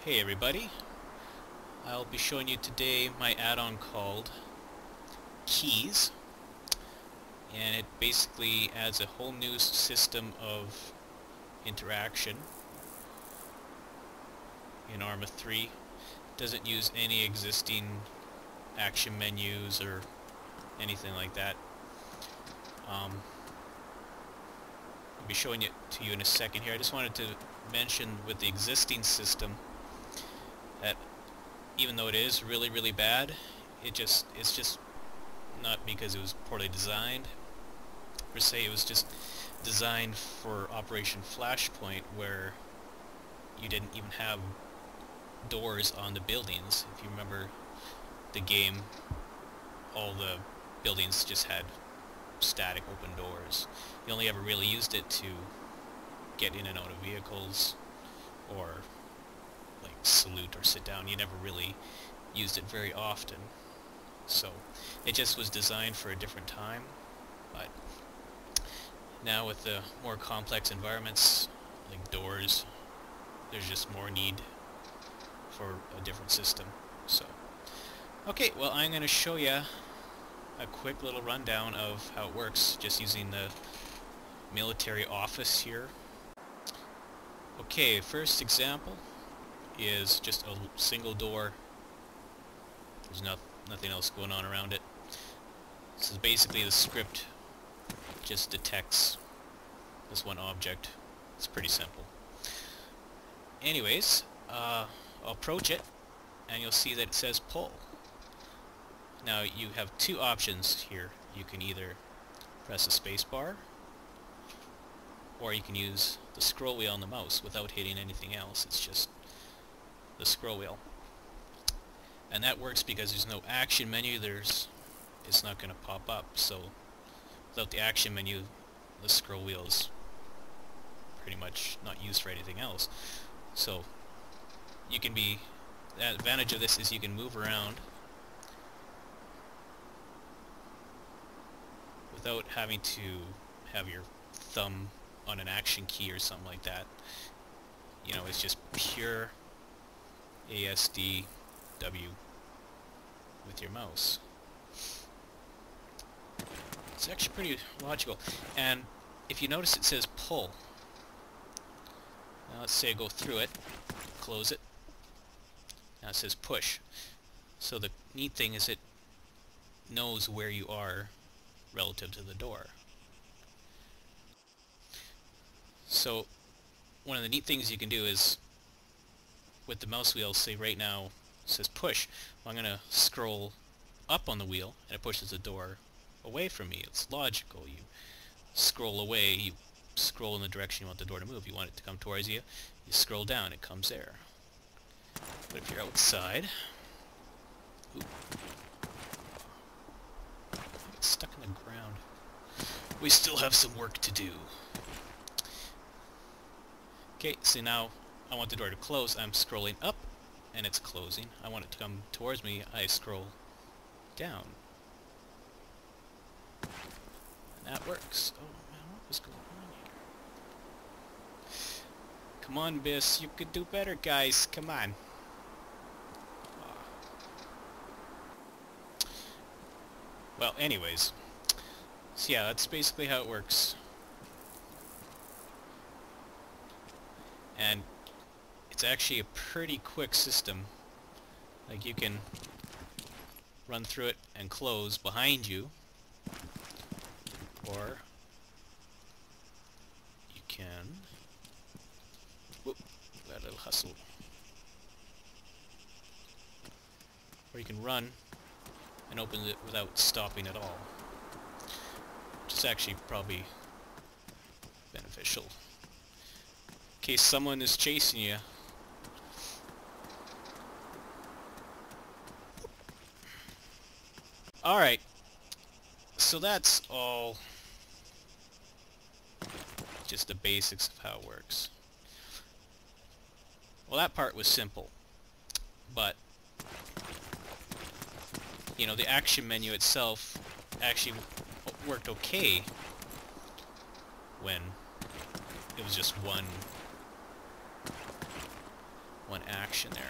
Hey everybody, I'll be showing you today my add-on called Keys, and it basically adds a whole new system of interaction in ArmA 3. Doesn't use any existing action menus or anything like that. I'll be showing it to you in a second here. I just wanted to mention with the existing system that even though it is really bad, it's just not because it was poorly designed per se. It was just designed for Operation Flashpoint, where you didn't even have doors on the buildings. If you remember the game, all the buildings just had static open doors. You only ever really used it to get in and out of vehicles or like salute or sit down. You never really used it very often. So it just was designed for a different time. But now with the more complex environments like doors, there's just more need for a different system. So okay, well, I'm going to show you a quick little rundown of how it works just using the military office here. Okay, first example is just a single door. There's nothing else going on around it. This is basically the script just detects this one object. It's pretty simple. Anyways, I'll approach it and you'll see that it says pull. Now you have two options here. You can either press the space bar, or you can use the scroll wheel on the mouse without hitting anything else. It's just the scroll wheel. And that works because there's no action menu. It's not going to pop up. So without the action menu, the scroll wheel is pretty much not used for anything else. So you can be, the advantage of this is you can move around without having to have your thumb on an action key or something like that. You know, it's just pure ASDW with your mouse. It's actually pretty logical. And if you notice, it says pull. Now let's say I go through it, close it. Now it says push. So the neat thing is it knows where you are relative to the door. So one of the neat things you can do is with the mouse wheel, say right now it says push. Well, I'm going to scroll up on the wheel and it pushes the door away from me. It's logical. You scroll away, you scroll in the direction you want the door to move. You want it to come towards you, you scroll down, it comes there. But if you're outside, ooh, it's stuck in the ground. We still have some work to do. Okay, so now I want the door to close. I'm scrolling up and it's closing. I want it to come towards me. I scroll down. And that works. Oh man, what was going on here? Come on, Biss. You could do better, guys. Come on. Well, anyways. So yeah, that's basically how it works. And it's actually a pretty quick system. Like, you can run through it and close behind you, or you can, whoop, got a little hustle, or you can run and open it without stopping at all, which is actually probably beneficial in case someone is chasing you. Alright, so that's all just the basics of how it works. Well, that part was simple, but you know, the action menu itself actually worked okay when it was just one one action there.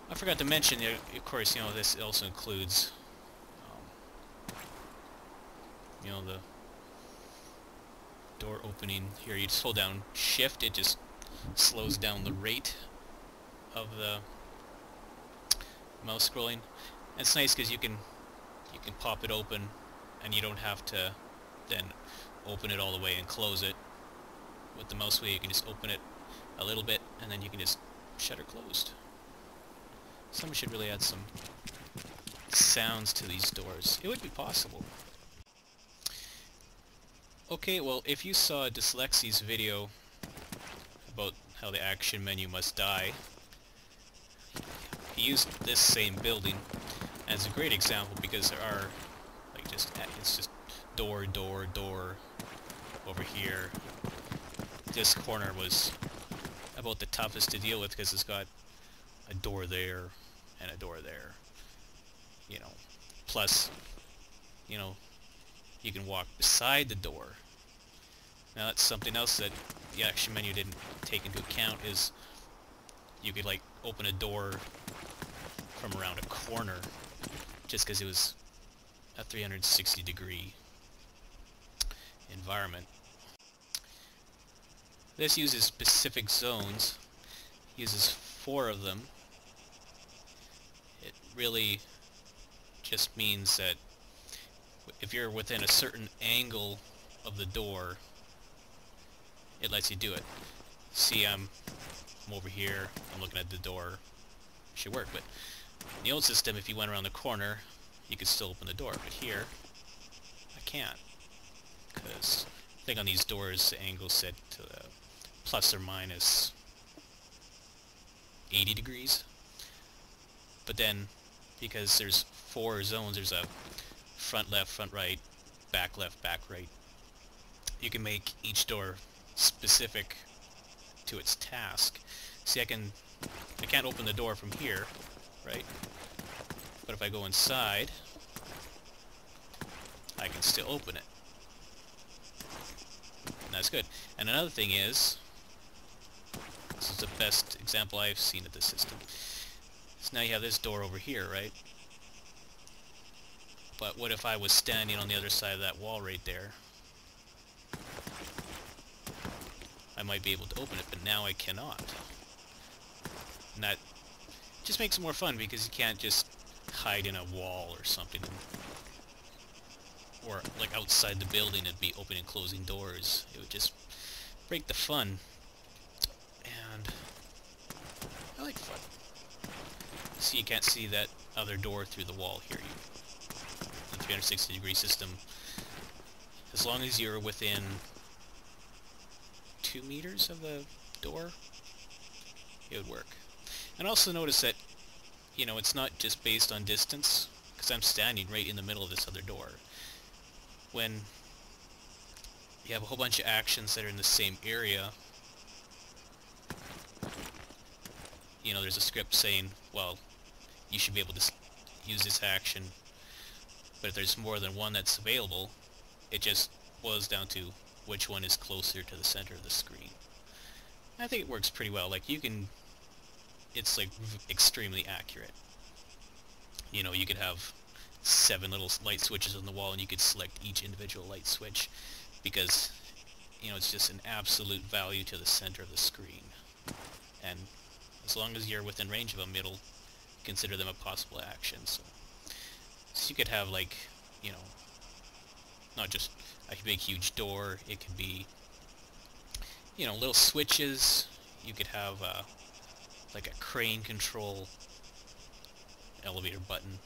I forgot to mention, of course, you know, this also includes, you know, the door opening here. You just hold down Shift, it just slows down the rate of the mouse scrolling. And it's nice because you can pop it open, and you don't have to then open it all the way and close it. With the mouse wheel, you can just open it a little bit, and then you can just shutter closed. Someone should really add some sounds to these doors. It would be possible. Okay, well, if you saw Dyslexi's video about how the action menu must die, he used this same building as a great example because there are, like, it's just door, door, door over here. This corner was about the toughest to deal with because it's got a door there and a door there, you know. Plus, you know, you can walk beside the door. Now that's something else that the action menu didn't take into account, is you could, like, open a door from around a corner just because it was a 360-degree environment. This uses specific zones, uses 4 of them. It really just means that if you're within a certain angle of the door, it lets you do it. See, I'm over here, I'm looking at the door, should work, but in the old system, if you went around the corner, you could still open the door, but here, I can't, because I think on these doors, the angle's set to the plus or minus 80 degrees, but then, because there's 4 zones, there's a front left, front right, back left, back right, you can make each door specific to its task. See, I can't open the door from here, right? But if I go inside, I can still open it. And that's good. And another thing is, this is the best example I've seen of this system. So now you have this door over here, right? But what if I was standing on the other side of that wall right there? I might be able to open it, but now I cannot. And that just makes it more fun because you can't just hide in a wall or something, or like outside the building and be opening and closing doors. It would just break the fun, and I like fun. See, you can't see that other door through the wall here. The 360-degree system, as long as you're within 2 meters of the door, it would work. And also notice that, you know, it's not just based on distance, because I'm standing right in the middle of this other door. When you have a whole bunch of actions that are in the same area, you know, there's a script saying, well, you should be able to use this action, but if there's more than one that's available, it just boils down to which one is closer to the center of the screen. I think it works pretty well. Like, you can, it's like extremely accurate. You know, you could have 7 little light switches on the wall and you could select each individual light switch because, you know, it's just an absolute value to the center of the screen. And as long as you're within range of them, it'll consider them a possible action. So you could have, like, you know, not just a big huge door, it could be, you know, little switches. You could have like a crane control elevator button.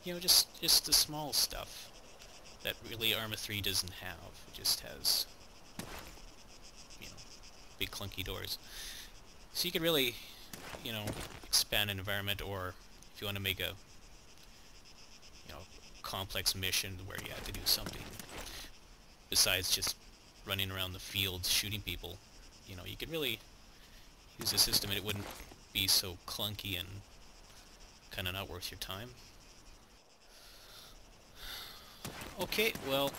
You know, just the small stuff that really ArmA 3 doesn't have. It just has, you know, big clunky doors. So you could really, you know, expand an environment, or if you want to make a, you know, complex mission where you have to do something besides just running around the fields shooting people, you know, you could really use the system and it wouldn't be so clunky and kind of not worth your time. Okay, well,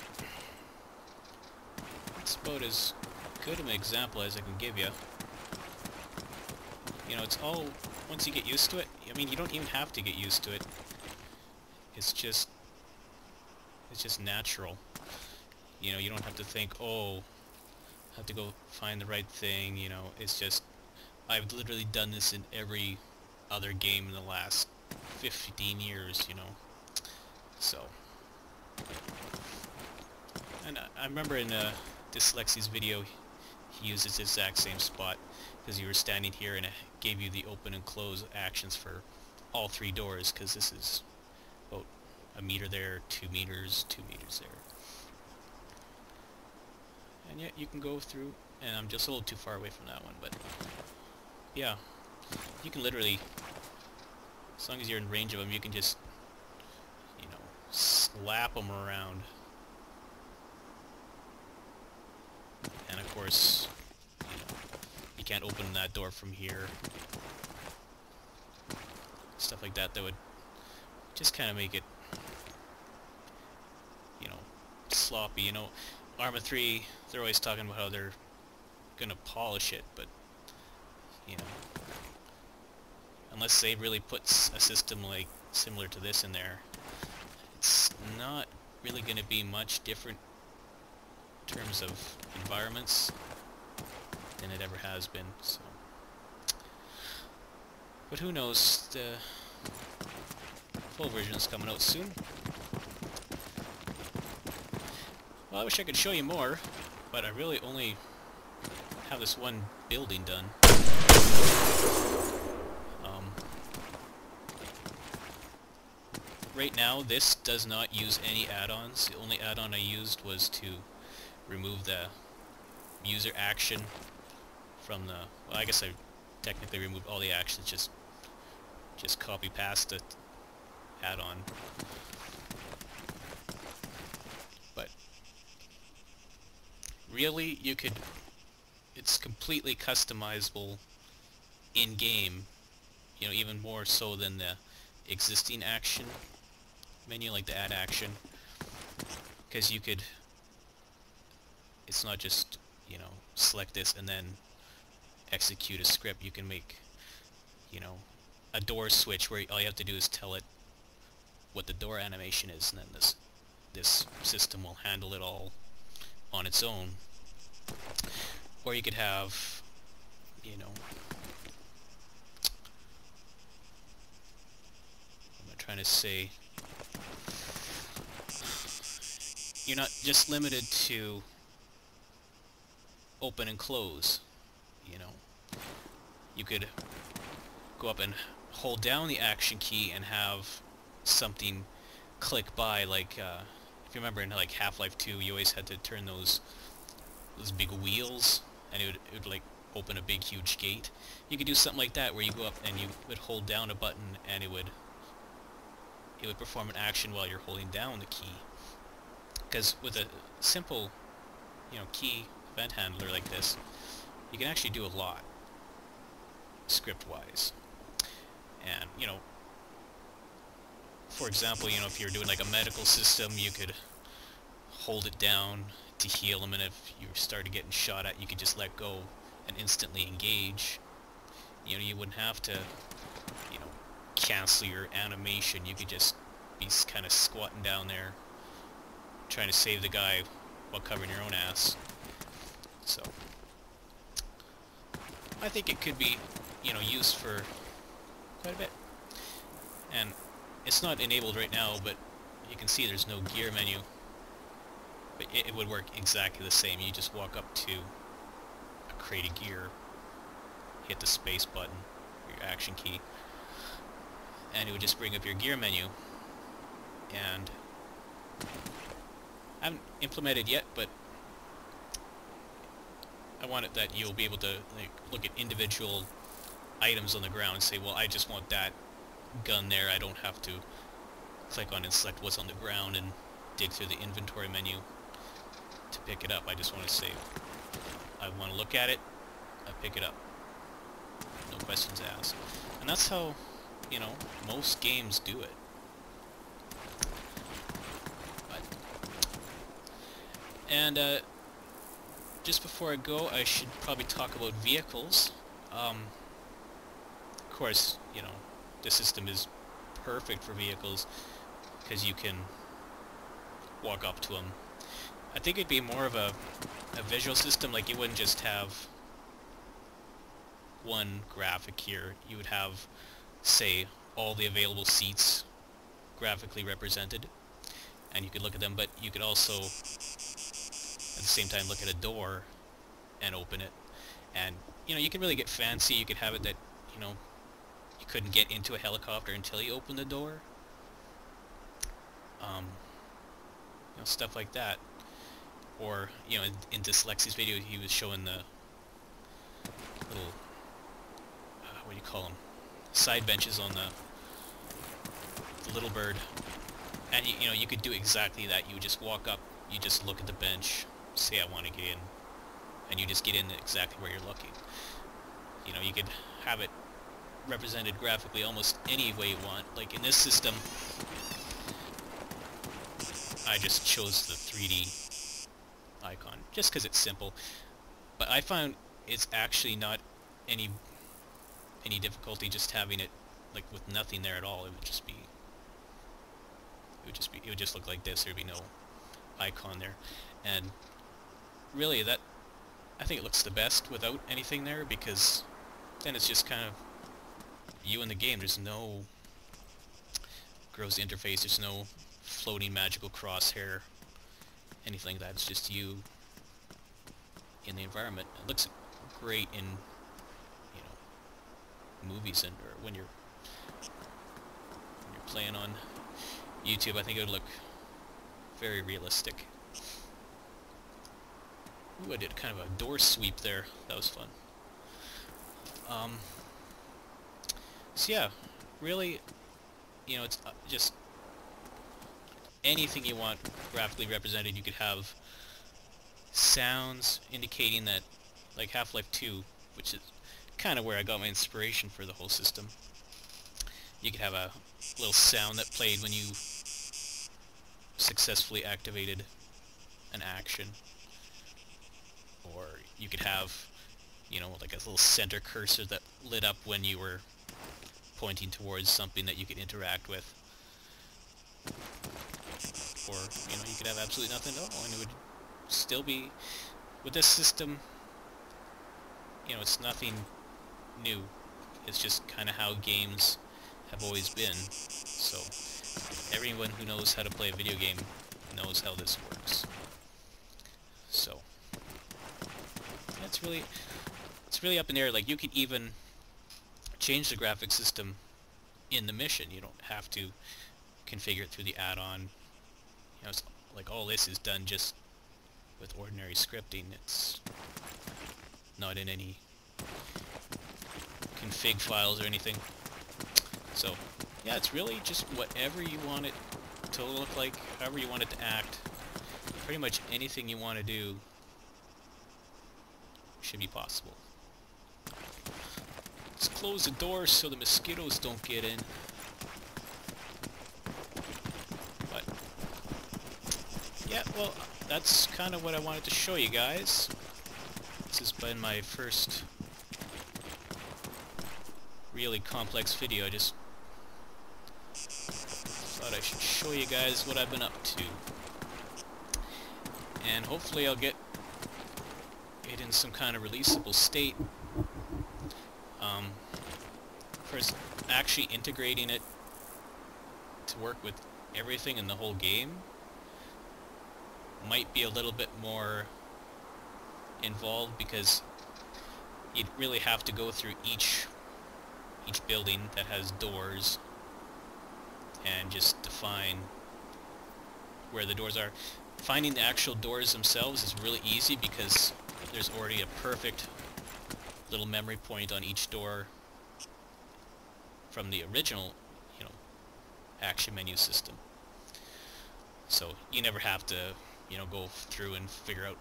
that's about as good of an example as I can give you. You know, it's all, once you get used to it, I mean, you don't even have to get used to it. It's just natural. You know, you don't have to think, oh, I have to go find the right thing, you know, it's just, I've literally done this in every other game in the last 15 years, you know, so. And I remember in Dyslexi's video, he used this exact same spot, because you were standing here and it gave you the open and close actions for all 3 doors, because this is about a meter there, 2 meters, 2 meters there. And yet you can go through, and I'm just a little too far away from that one, but yeah, you can literally, as long as you're in range of them, you can just, you know, slap them around. And of course, you know, you can't open that door from here. Stuff like that that would just kind of make it, you know, sloppy. You know, ArmA 3, they're always talking about how they're gonna polish it, but, you know, unless they really put a system like similar to this in there, it's not really gonna be much different in terms of environments than it ever has been, so. But who knows, the full version is coming out soon. Well, I wish I could show you more, but I really only have this one building done. Right now, this does not use any add-ons. The only add-on I used was to remove the user action from the... Well, I guess I technically removed all the actions, just copy-paste the add-on. But really, you could... It's completely customizable in-game, you know, even more so than the existing action menu, like the add action, because you could, it's not just, you know, select this and then execute a script. You can make, you know, a door switch where all you have to do is tell it what the door animation is, and then this system will handle it all on its own. Or you could have, you know, what am I trying to say? You're not just limited to open and close, you know. You could go up and hold down the action key and have something click by, like, if you remember in like Half-Life 2, you always had to turn those big wheels, and it would like open a big huge gate. You could do something like that where you go up and you would hold down a button and it would perform an action while you're holding down the key. Because with a simple, you know, key event handler like this, you can actually do a lot script-wise. And, you know, for example, you know, if you're doing like a medical system, you could hold it down to heal them, and if you started getting shot at, you could just let go and instantly engage. You know, you wouldn't have to, you know, cancel your animation. You could just be kind of squatting down there trying to save the guy while covering your own ass. So I think it could be, you know, used for quite a bit. And it's not enabled right now, but you can see there's no gear menu. But it would work exactly the same. You just walk up to a crate of gear, hit the space button, your action key, and it would just bring up your gear menu. And I haven't implemented yet, but I want it that you'll be able to like look at individual items on the ground and say, well, I just want that gun there. I don't have to click on and select what's on the ground and dig through the inventory menu to pick it up. I just want to say, I want to look at it, I pick it up. No questions asked. And that's how, you know, most games do it. And just before I go, I should probably talk about vehicles. course, you know, the system is perfect for vehicles because you can walk up to them. I think it'd be more of a visual system. Like, you wouldn't just have one graphic here. You would have, say, all the available seats graphically represented, and you could look at them, but you could also at the same time look at a door and open it. And, you know, you can really get fancy. You could have it that, you know, you couldn't get into a helicopter until you opened the door. You know, stuff like that. Or, you know, in Dyslexi's video, he was showing the little, what do you call them? Side benches on the little bird. And, you know, you could do exactly that. You would just walk up, you just look at the bench, say I want to get in, and you just get in exactly where you're looking. You know, you could have it represented graphically almost any way you want. Like in this system, I just chose the 3D icon just because it's simple. But I found it's actually not any difficulty just having it like with nothing there at all. It would just look like this. There'd be no icon there. And really, that I think it looks the best without anything there, because then it's just kind of you in the game. There's no gross interface. There's no floating magical crosshair, anything like that. It's just you in the environment. It looks great in, you know, movies, and or when you're playing on YouTube. I think it would look very realistic. Ooh, I did kind of a door sweep there. That was fun. So yeah, really, you know, it's just anything you want graphically represented. You could have sounds indicating that, like Half-Life 2, which is kind of where I got my inspiration for the whole system. You could have a little sound that played when you successfully activated an action. Or you could have, you know, like a little center cursor that lit up when you were pointing towards something that you could interact with. Or, you know, you could have absolutely nothing at all, and it would still be, with this system, you know, it's nothing new. It's just kind of how games have always been. So, everyone who knows how to play a video game knows how this works. So, it's really up in the air. Like, you could even change the graphic system in the mission. You don't have to configure it through the add-on. You know, it's like all this is done just with ordinary scripting. It's not in any config files or anything. So, yeah, it's really just whatever you want it to look like, however you want it to act. Pretty much anything you want to do should be possible. Let's close the door so the mosquitoes don't get in. But yeah, well, that's kind of what I wanted to show you guys. This has been my first really complex video. I just thought I should show you guys what I've been up to. And hopefully I'll get it in some kind of releasable state. First, actually integrating it to work with everything in the whole game might be a little bit more involved, because you'd really have to go through each building that has doors and just define where the doors are. Finding the actual doors themselves is really easy because there's already a perfect little memory point on each door from the original, you know, action menu system. So you never have to, you know, go through and figure out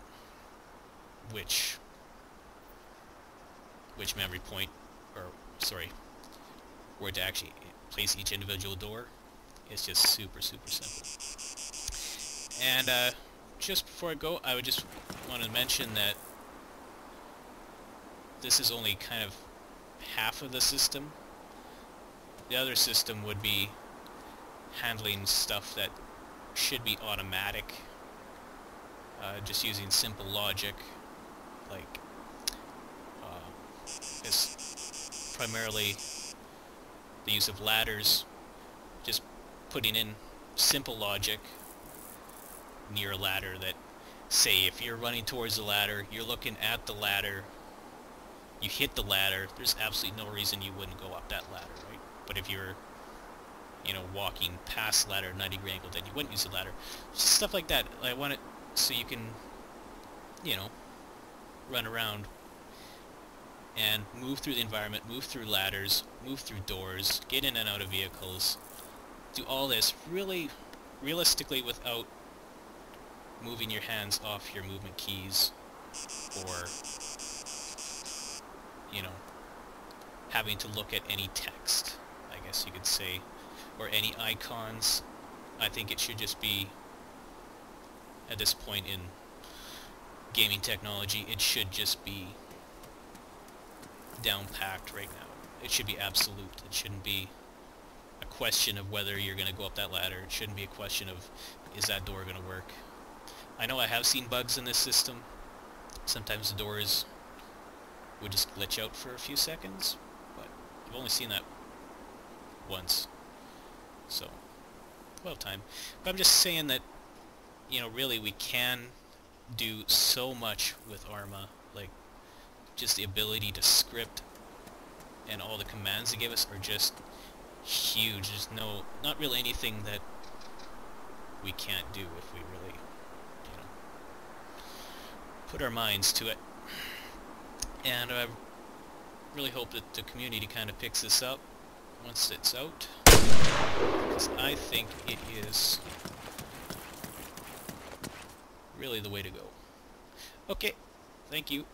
which memory point, or sorry, where to actually place each individual door. It's just super simple. And just before I go, I would just want to mention that this is only kind of half of the system. The other system would be handling stuff that should be automatic, just using simple logic, like it's primarily the use of ladders, just putting in simple logic near a ladder that, say, if you're running towards the ladder, you're looking at the ladder, you hit the ladder, there's absolutely no reason you wouldn't go up that ladder, right? But if you're, you know, walking past the ladder at a 90-degree angle, then you wouldn't use the ladder. Just stuff like that. I want it so you can, you know, run around and move through the environment, move through ladders, move through doors, get in and out of vehicles, do all this really realistically without moving your hands off your movement keys, or, you know, having to look at any text, I guess you could say, or any icons. I think it should just be, at this point in gaming technology, it should just be down-packed right now. It should be absolute. It shouldn't be a question of whether you're going to go up that ladder. It shouldn't be a question of, is that door going to work? I know I have seen bugs in this system. Sometimes the doors would just glitch out for a few seconds, but I've only seen that once. So, well time. But I'm just saying that, you know, really we can do so much with ArmA, like just the ability to script and all the commands they give us are just huge. There's not really anything that we can't do if we really, you know, put our minds to it. And I really hope that the community kind of picks this up once it's out, because I think it is really the way to go. Okay, thank you.